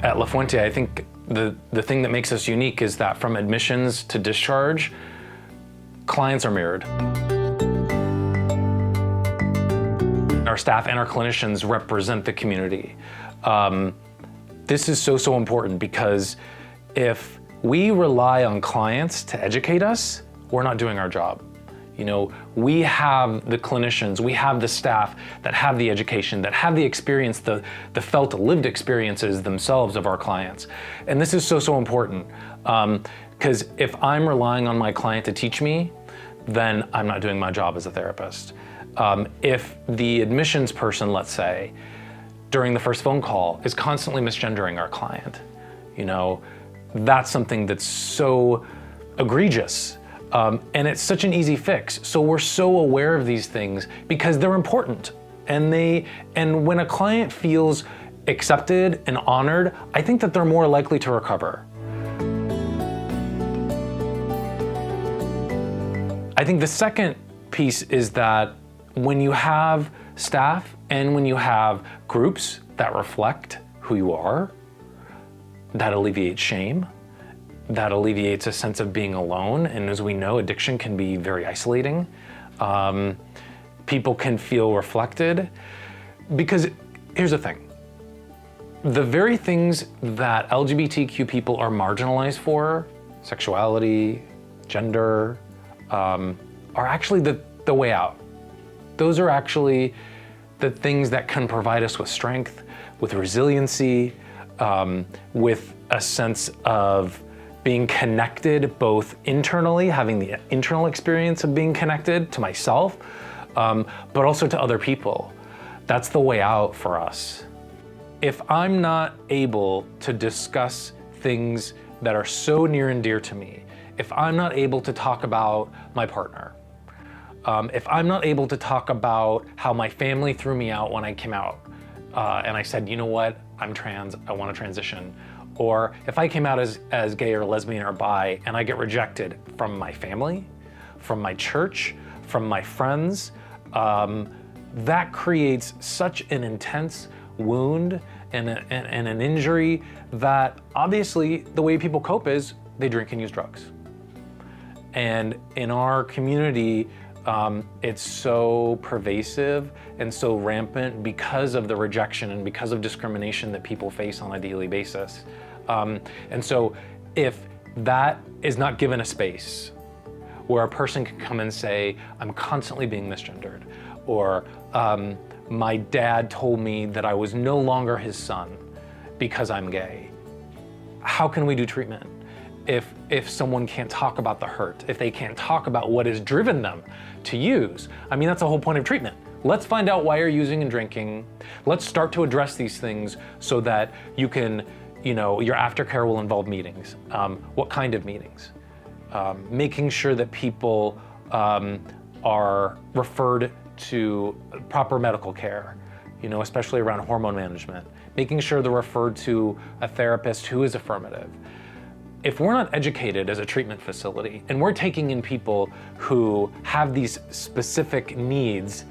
At La Fuente, I think the thing that makes us unique is that from admissions to discharge, clients are mirrored. Our staff and our clinicians represent the community. This is so important because if we rely on clients to educate us, we're not doing our job. You know, we have the clinicians, we have the staff that have the education, that have the experience, the felt lived experiences themselves of our clients. And this is so important because if I'm relying on my client to teach me, then I'm not doing my job as a therapist. If the admissions person, let's say, during the first phone call is constantly misgendering our client, you know, that's something that's so egregious. And it's such an easy fix. So we're so aware of these things because they're important. And when a client feels accepted and honored, I think that they're more likely to recover. I think the second piece is that when you have staff and when you have groups that reflect who you are, that alleviates shame. That alleviates a sense of being alone. And as we know, addiction can be very isolating. People can feel reflected because here's the thing. The very things that LGBTQ people are marginalized for, sexuality, gender, are actually the way out. Those are actually the things that can provide us with strength, with resiliency, with a sense of being connected both internally, having the internal experience of being connected to myself, but also to other people. That's the way out for us. If I'm not able to discuss things that are so near and dear to me, if I'm not able to talk about my partner, if I'm not able to talk about how my family threw me out when I came out, and I said, you know what, I'm trans, I want to transition. Or if I came out as gay or lesbian or bi and I get rejected from my family, from my church, from my friends, that creates such an intense wound and an injury that obviously the way people cope is they drink and use drugs. And in our community, it's so pervasive and so rampant because of the rejection and because of discrimination that people face on a daily basis. And so if that is not given a space where a person can come and say, I'm constantly being misgendered, or my dad told me that I was no longer his son because I'm gay, how can we do treatment? If someone can't talk about the hurt, if they can't talk about what has driven them to use, I mean, that's the whole point of treatment. Let's find out why you're using and drinking. Let's start to address these things so that you can, you know, your aftercare will involve meetings. What kind of meetings? Making sure that people are referred to proper medical care, you know, especially around hormone management. Making sure they're referred to a therapist who is affirmative. If we're not educated as a treatment facility and we're taking in people who have these specific needs,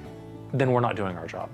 then we're not doing our job.